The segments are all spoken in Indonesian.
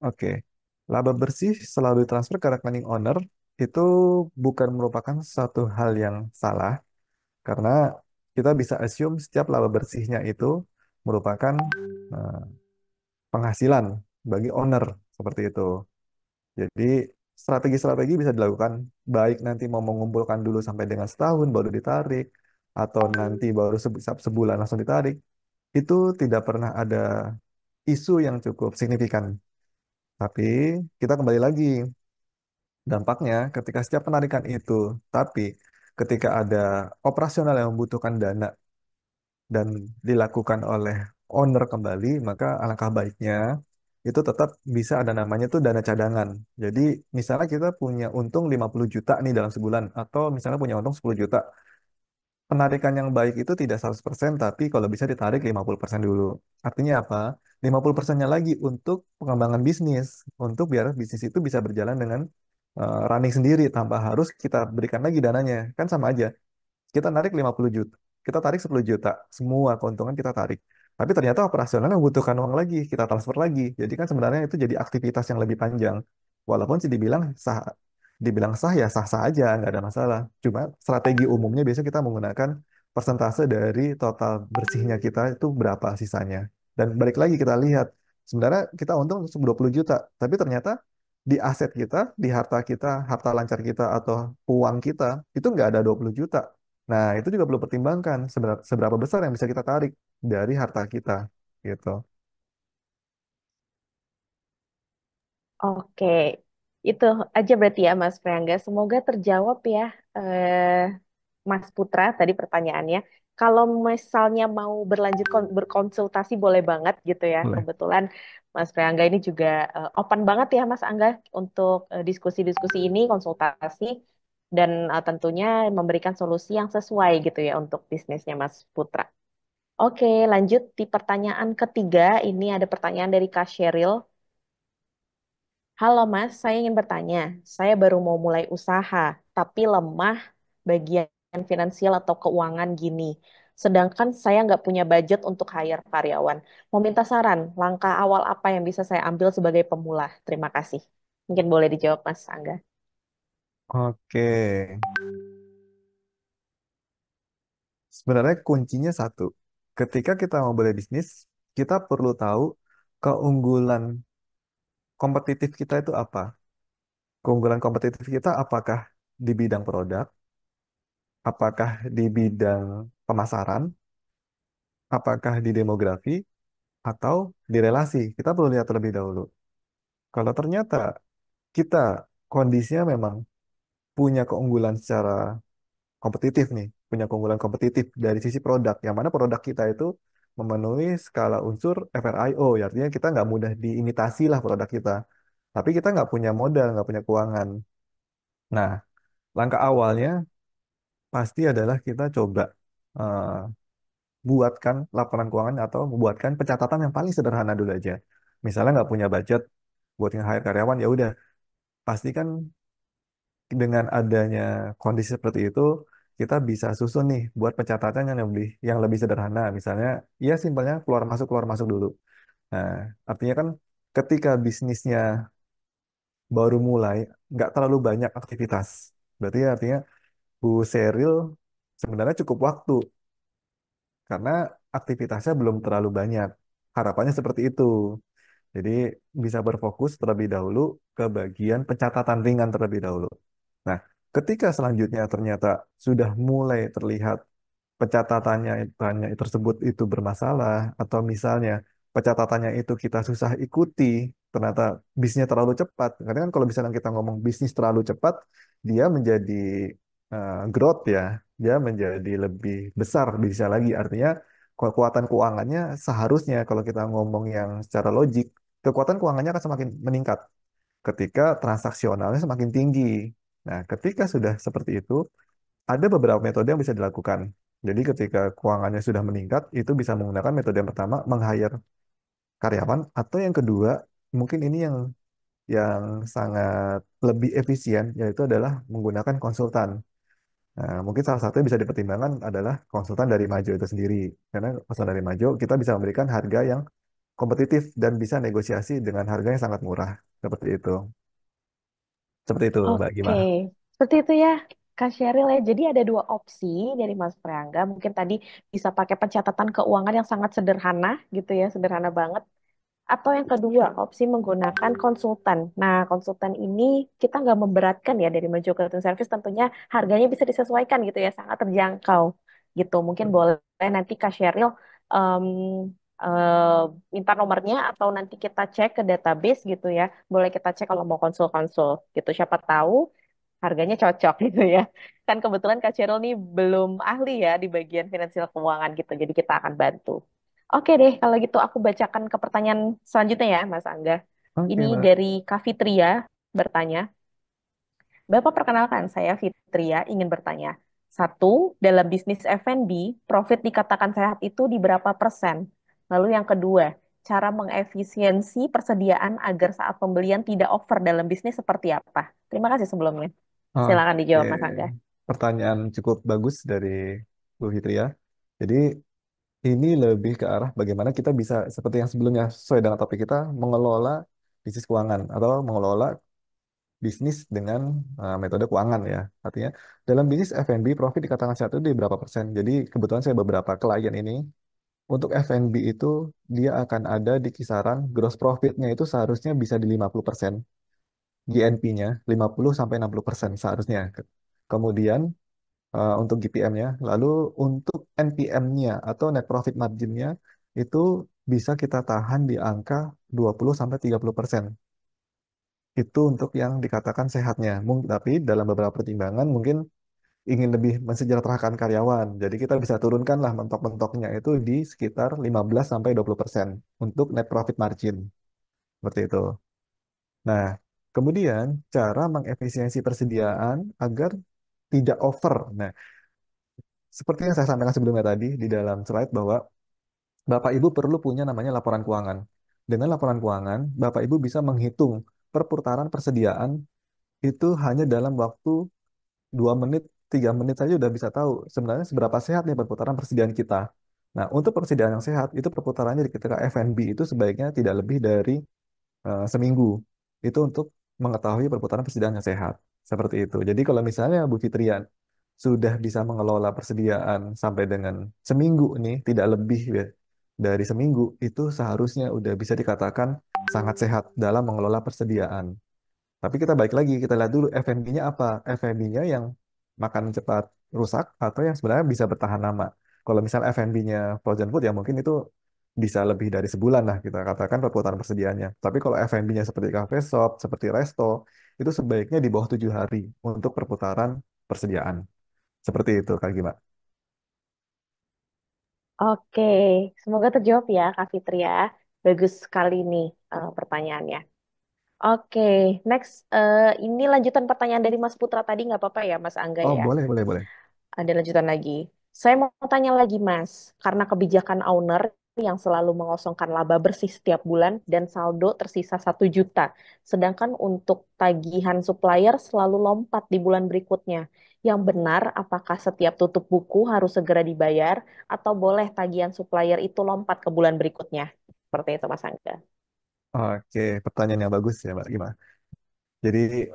Oke. Laba bersih selalu transfer ke rekening owner itu bukan merupakan suatu hal yang salah karena kita bisa assume setiap laba bersihnya itu merupakan eh, penghasilan bagi owner seperti itu. Jadi strategi-strategi bisa dilakukan baik nanti mau mengumpulkan dulu sampai dengan setahun baru ditarik atau nanti baru sebulan langsung ditarik. Itu tidak pernah ada isu yang cukup signifikan. Tapi kita kembali lagi dampaknya ketika setiap penarikan itu, tapi ketika ada operasional yang membutuhkan dana dan dilakukan oleh owner kembali, maka alangkah baiknya itu tetap bisa ada namanya tuh dana cadangan. Jadi misalnya kita punya untung 50 juta nih dalam sebulan atau misalnya punya untung 10 juta. Penarikan yang baik itu tidak 100%, tapi kalau bisa ditarik 50% dulu. Artinya apa? 50%-nya lagi untuk pengembangan bisnis, untuk biar bisnis itu bisa berjalan dengan running sendiri tanpa harus kita berikan lagi dananya. Kan sama aja. Kita narik 50 juta, kita tarik 10 juta, semua keuntungan kita tarik. Tapi ternyata operasionalnya membutuhkan uang lagi, kita transfer lagi. Jadi kan sebenarnya itu jadi aktivitas yang lebih panjang. Walaupun sih dibilang sah ya sah-sah aja, nggak ada masalah. Cuma strategi umumnya biasanya kita menggunakan persentase dari total bersihnya kita itu berapa sisanya. Dan balik lagi kita lihat, sebenarnya kita untung 20 juta, tapi ternyata di aset kita, di harta kita, harta lancar kita atau uang kita, itu nggak ada 20 juta. Nah, itu juga perlu pertimbangkan seberapa besar yang bisa kita tarik dari harta kita gitu. Oke, itu aja berarti ya Mas Priangga. Semoga terjawab ya, Mas Putra tadi pertanyaannya. Kalau misalnya mau berlanjut berkonsultasi boleh banget gitu ya. Boleh. Kebetulan Mas Priangga ini juga open banget ya Mas Angga untuk diskusi-diskusi ini, konsultasi dan tentunya memberikan solusi yang sesuai gitu ya untuk bisnisnya Mas Putra. Oke, lanjut di pertanyaan ketiga. Ini ada pertanyaan dari Kak Sheryl. Halo Mas, saya ingin bertanya. Saya baru mau mulai usaha, tapi lemah bagian finansial atau keuangan gini. Sedangkan saya nggak punya budget untuk hire karyawan. Mau minta saran, langkah awal apa yang bisa saya ambil sebagai pemula? Terima kasih. Mungkin boleh dijawab Mas Angga. Oke. Sebenarnya kuncinya satu. Ketika kita mau mulai bisnis, kita perlu tahu keunggulan kompetitif kita itu apa. Keunggulan kompetitif kita apakah di bidang produk, apakah di bidang pemasaran, apakah di demografi, atau di relasi. Kita perlu lihat terlebih dahulu. Kalau ternyata kita kondisinya memang punya keunggulan secara kompetitif nih, punya keunggulan kompetitif dari sisi produk, yang mana produk kita itu memenuhi skala unsur FRIO, ya artinya kita nggak mudah diimitasi lah produk kita. Tapi kita nggak punya modal, nggak punya keuangan. Nah, langkah awalnya pasti adalah kita coba eh, buatkan laporan keuangan atau membuatkan pencatatan yang paling sederhana dulu aja. Misalnya nggak punya budget buat nge-hire karyawan, ya udah pastikan dengan adanya kondisi seperti itu, kita bisa susun nih buat pencatatan yang lebih sederhana. Misalnya, ya simpelnya keluar masuk dulu. Nah, artinya kan ketika bisnisnya baru mulai, nggak terlalu banyak aktivitas. Berarti artinya Bu Seril sebenarnya cukup waktu karena aktivitasnya belum terlalu banyak. Harapannya seperti itu. Jadi bisa berfokus terlebih dahulu ke bagian pencatatan ringan terlebih dahulu. Nah, ketika selanjutnya ternyata sudah mulai terlihat pencatatannya tersebut itu bermasalah, atau misalnya pencatatannya itu kita susah ikuti, ternyata bisnisnya terlalu cepat. Karena kan kalau misalnya kita ngomong bisnis terlalu cepat, dia menjadi growth ya, dia menjadi lebih besar bisa lagi. Artinya kekuatan keuangannya seharusnya kalau kita ngomong yang secara logik, kekuatan keuangannya akan semakin meningkat ketika transaksionalnya semakin tinggi. Nah, ketika sudah seperti itu, ada beberapa metode yang bisa dilakukan. Jadi ketika keuangannya sudah meningkat, itu bisa menggunakan metode yang pertama, meng-hire karyawan, atau yang kedua, mungkin ini yang sangat lebih efisien, yaitu adalah menggunakan konsultan. Nah, mungkin salah satu yang bisa dipertimbangkan adalah konsultan dari Majo itu sendiri. Karena konsultan dari Majo, kita bisa memberikan harga yang kompetitif dan bisa negosiasi dengan harga yang sangat murah. Seperti itu. Seperti itu, Mbak Oke, Gima. seperti itu ya, Kak Sheryl ya. Jadi ada dua opsi dari Mas Priangga. Mungkin tadi bisa pakai pencatatan keuangan yang sangat sederhana gitu ya, sederhana banget. Atau yang kedua, opsi menggunakan konsultan. Nah, konsultan ini kita nggak memberatkan ya dari Majo Cleaning Service, tentunya harganya bisa disesuaikan gitu ya, sangat terjangkau gitu. Mungkin boleh nanti Kak Sheryl em, minta nomornya atau nanti kita cek ke database gitu ya. Boleh kita cek kalau mau konsul-konsul gitu. Siapa tahu harganya cocok gitu ya. Kan kebetulan Kak Sheryl nih belum ahli ya di bagian finansial keuangan gitu. Jadi kita akan bantu. Oke deh, kalau gitu aku bacakan ke pertanyaan selanjutnya ya, Mas Angga. Ini Oke, Mbak. dari Kak Fitria bertanya, Bapak perkenalkan, saya Fitria ingin bertanya. Satu, dalam bisnis F&B, profit dikatakan sehat itu di berapa persen? Lalu yang kedua, cara mengefisiensi persediaan agar saat pembelian tidak over dalam bisnis seperti apa? Terima kasih sebelumnya. Silakan Oke, dijawab, Mas Angga. pertanyaan cukup bagus dari Bu Fitri ya. Jadi ini lebih ke arah bagaimana kita bisa seperti yang sebelumnya sesuai dengan topik kita mengelola bisnis keuangan atau mengelola bisnis dengan metode keuangan ya. Artinya dalam bisnis F&B profit dikatakan sehat itu di berapa persen. Jadi kebetulan saya beberapa klien ini untuk F&B itu dia akan ada di kisaran gross profitnya itu seharusnya bisa di 50%. GNP-nya 50 sampai 60% seharusnya. Kemudian untuk GPM-nya, lalu untuk NPM-nya atau net profit margin-nya itu bisa kita tahan di angka 20 sampai 30%. Itu untuk yang dikatakan sehatnya. Tapi dalam beberapa pertimbangan mungkin ingin lebih mensejahterakan karyawan. Jadi kita bisa turunkan lah mentok-mentoknya itu di sekitar 15 sampai 20% untuk net profit margin. Seperti itu. Nah, kemudian cara mengefisiensi persediaan agar tidak over. Nah, seperti yang saya sampaikan sebelumnya tadi di dalam slide bahwa Bapak Ibu perlu punya namanya laporan keuangan. Dengan laporan keuangan, Bapak Ibu bisa menghitung perputaran persediaan itu hanya dalam waktu 2 menit, 3 menit saja udah bisa tahu sebenarnya seberapa sehat nih perputaran persediaan kita. Nah, untuk persediaan yang sehat, itu perputarannya di ketika F&B itu sebaiknya tidak lebih dari seminggu. Itu untuk mengetahui perputaran persediaan yang sehat. Seperti itu. Jadi kalau misalnya Bu Fitrian sudah bisa mengelola persediaan sampai dengan seminggu nih, tidak lebih ya, dari seminggu, itu seharusnya udah bisa dikatakan sangat sehat dalam mengelola persediaan. Tapi kita balik lagi, kita lihat dulu F&B-nya apa. F&B-nya yang makan cepat rusak atau yang sebenarnya bisa bertahan lama. Kalau misal F&B-nya frozen food ya mungkin itu bisa lebih dari sebulan lah kita katakan perputaran persediaannya. Tapi kalau F&B-nya seperti cafe shop, seperti resto, itu sebaiknya di bawah 7 hari untuk perputaran persediaan. Seperti itu, Kak Gima. Oke, semoga terjawab ya, Kak Fitria. Bagus sekali nih pertanyaannya. Oke, next. Ini lanjutan pertanyaan dari Mas Putra tadi, nggak apa-apa ya, Mas Angga Oh, ya? boleh, boleh, boleh. Ada lanjutan lagi. Saya mau tanya lagi, Mas. Karena kebijakan owner yang selalu mengosongkan laba bersih setiap bulan dan saldo tersisa 1 juta. Sedangkan untuk tagihan supplier selalu lompat di bulan berikutnya. Yang benar, apakah setiap tutup buku harus segera dibayar atau boleh tagihan supplier itu lompat ke bulan berikutnya? Seperti itu, Mas Angga. Oke, pertanyaan yang bagus ya, Mbak Gima. Jadi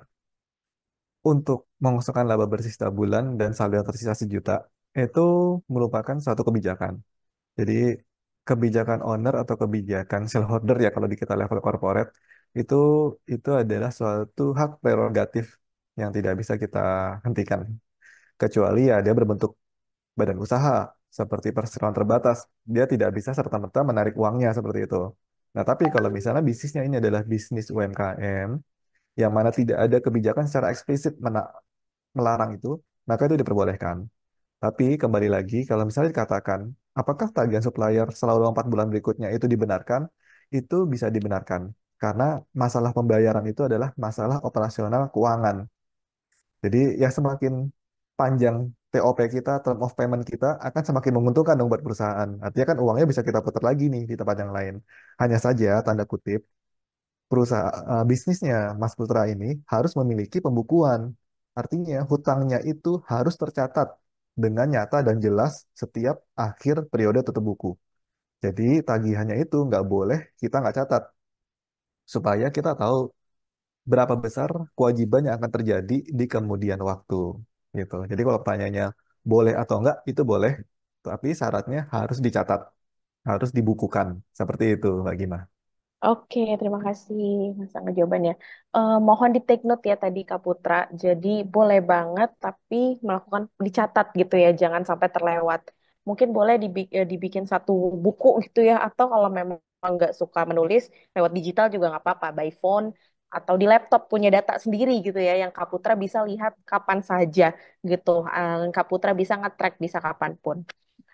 untuk mengosongkan laba bersih setiap bulan dan saldo yang tersisa 1 juta itu merupakan suatu kebijakan. Jadi kebijakan owner atau kebijakan shareholder ya kalau di kita level corporate itu itu adalah suatu hak prerogatif yang tidak bisa kita hentikan kecuali ya dia berbentuk badan usaha seperti perseroan terbatas dia tidak bisa serta-merta menarik uangnya seperti itu. Nah, tapi kalau misalnya bisnisnya ini adalah bisnis UMKM yang mana tidak ada kebijakan secara eksplisit melarang itu, maka itu diperbolehkan. Tapi kembali lagi, kalau misalnya dikatakan, apakah tagihan supplier selalu 4 bulan berikutnya itu dibenarkan? Itu bisa dibenarkan. Karena masalah pembayaran itu adalah masalah operasional keuangan. Jadi ya semakin panjang TOP kita, term of payment kita akan semakin menguntungkan dong buat perusahaan. Artinya kan uangnya bisa kita putar lagi nih di tempat yang lain. Hanya saja, tanda kutip, perusahaan bisnisnya Mas Putra ini harus memiliki pembukuan. Artinya hutangnya itu harus tercatat dengan nyata dan jelas setiap akhir periode tutup buku. Jadi tagihannya itu nggak boleh kita nggak catat supaya kita tahu berapa besar kewajiban yang akan terjadi di kemudian waktu gitu. Jadi kalau pertanyaannya boleh atau enggak itu boleh, tapi syaratnya harus dicatat, harus dibukukan seperti itu, Mbak Gima. Oke, terima kasih Mas Angga jawabannya. Mohon di take note ya tadi Kak Putra. Jadi boleh banget tapi melakukan dicatat gitu ya, jangan sampai terlewat. Mungkin boleh dibikin satu buku gitu ya, atau kalau memang nggak suka menulis lewat digital juga nggak apa-apa, by phone atau di laptop punya data sendiri gitu ya, yang Kak Putra bisa lihat kapan saja gitu. Kak Putra bisa nge-track bisa kapanpun.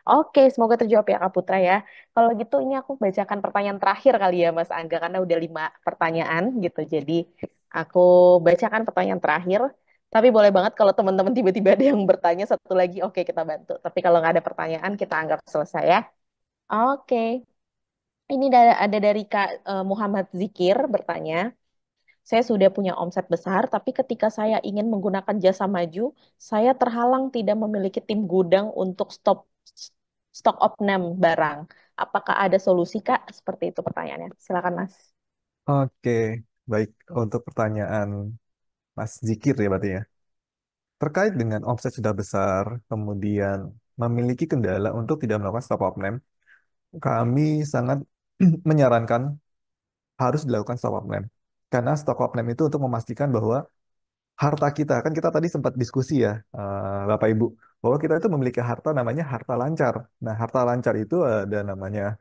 Oke, semoga terjawab ya Kak Putra ya. Kalau gitu ini aku bacakan pertanyaan terakhir kali ya Mas Angga karena udah 5 pertanyaan gitu. Jadi aku bacakan pertanyaan terakhir. Tapi boleh banget kalau teman-teman tiba-tiba ada yang bertanya satu lagi, oke kita bantu. Tapi kalau nggak ada pertanyaan kita anggap selesai ya. Oke, ini ada dari Kak Muhammad Zikir bertanya. Saya sudah punya omset besar, tapi ketika saya ingin menggunakan jasa maju, saya terhalang tidak memiliki tim gudang untuk stok opname barang. Apakah ada solusi, Kak? Seperti itu pertanyaannya. Silakan, Mas. Oke, baik untuk pertanyaan Mas Zikir ya berarti ya. Terkait dengan omset sudah besar, kemudian memiliki kendala untuk tidak melakukan stop loss name, kami sangat menyarankan harus dilakukan stop loss name. Karena stop loss name itu untuk memastikan bahwa harta kita, kan kita tadi sempat diskusi ya, Bapak Ibu, bahwa kita itu memiliki harta namanya harta lancar. Nah, harta lancar itu ada namanya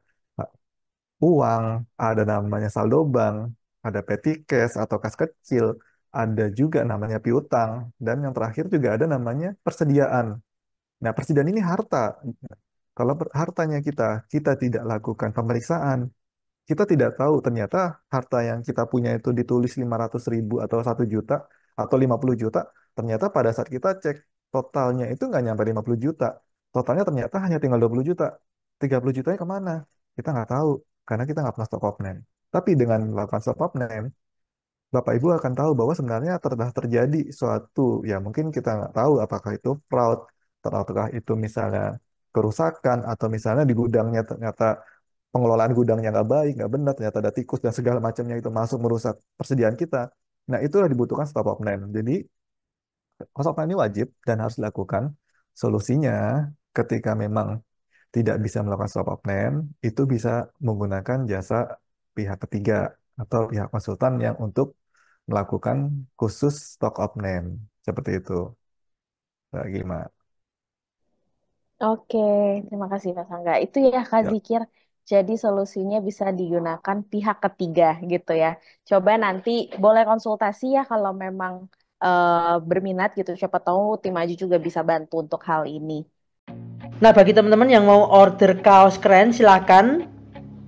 uang, ada namanya saldo bank, ada petty cash atau kas kecil, ada juga namanya piutang, dan yang terakhir juga ada namanya persediaan. Nah, persediaan ini harta. Kalau hartanya kita tidak lakukan pemeriksaan, kita tidak tahu ternyata harta yang kita punya itu ditulis 500.000 atau 1 juta atau 50 juta, ternyata pada saat kita cek totalnya itu nggak nyampe 50 juta. Totalnya ternyata hanya tinggal 20 juta. 30 jutanya kemana? Kita nggak tahu karena kita nggak pernah stop up name. Tapi dengan melakukan stop up name, Bapak Ibu akan tahu bahwa sebenarnya telah terjadi suatu, ya mungkin kita nggak tahu apakah itu fraud, ataukah itu misalnya kerusakan, atau misalnya di gudangnya ternyata pengelolaan gudangnya nggak baik, nggak benar, ternyata ada tikus dan segala macamnya itu masuk merusak persediaan kita. Nah, itulah dibutuhkan stop up name. Jadi, stop up name ini wajib dan harus dilakukan. Solusinya, ketika memang tidak bisa melakukan stop up name, itu bisa menggunakan jasa pihak ketiga atau pihak konsultan yang untuk melakukan khusus stock up name. Seperti itu. Gimana? Oke, terima kasih Mas Angga. Itu ya Kak Ya. Zikir. Jadi solusinya bisa digunakan pihak ketiga gitu ya. Coba nanti boleh konsultasi ya kalau memang berminat gitu. Siapa tahu tim Maju juga bisa bantu untuk hal ini. Nah, bagi teman-teman yang mau order kaos keren, silakan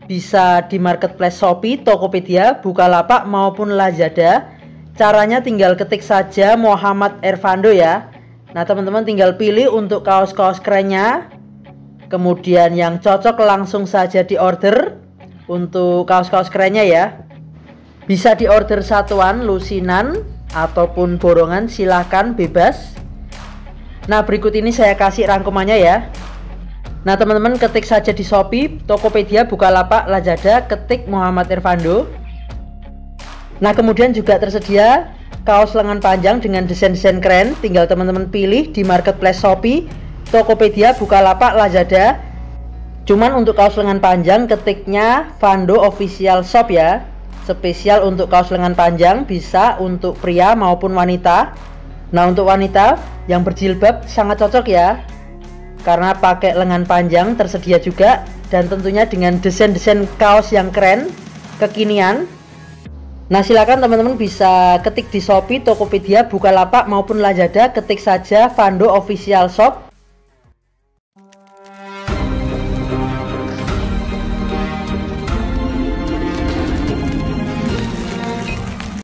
bisa di marketplace Shopee, Tokopedia, Bukalapak maupun Lazada. Caranya tinggal ketik saja Muhammad Ervando ya. Nah, teman-teman tinggal pilih untuk kaos-kaos kerennya. Kemudian yang cocok langsung saja di order untuk kaos-kaos kerennya ya. Bisa di order satuan, lusinan ataupun borongan, silahkan bebas. Nah, berikut ini saya kasih rangkumannya ya. Nah, teman-teman ketik saja di Shopee, Tokopedia, Bukalapak, Lazada, ketik Muhammad Ervando. Nah, kemudian juga tersedia kaos lengan panjang dengan desain-desain keren. Tinggal teman-teman pilih di marketplace Shopee, Tokopedia, Bukalapak, Lazada. Cuman untuk kaos lengan panjang ketiknya Vando Official Shop ya. Spesial untuk kaos lengan panjang, bisa untuk pria maupun wanita. Nah, untuk wanita yang berjilbab sangat cocok ya, karena pakai lengan panjang tersedia juga, dan tentunya dengan desain-desain kaos yang keren, kekinian. Nah, silakan teman-teman bisa ketik di Shopee, Tokopedia, Bukalapak maupun Lazada, ketik saja Vando Official Shop.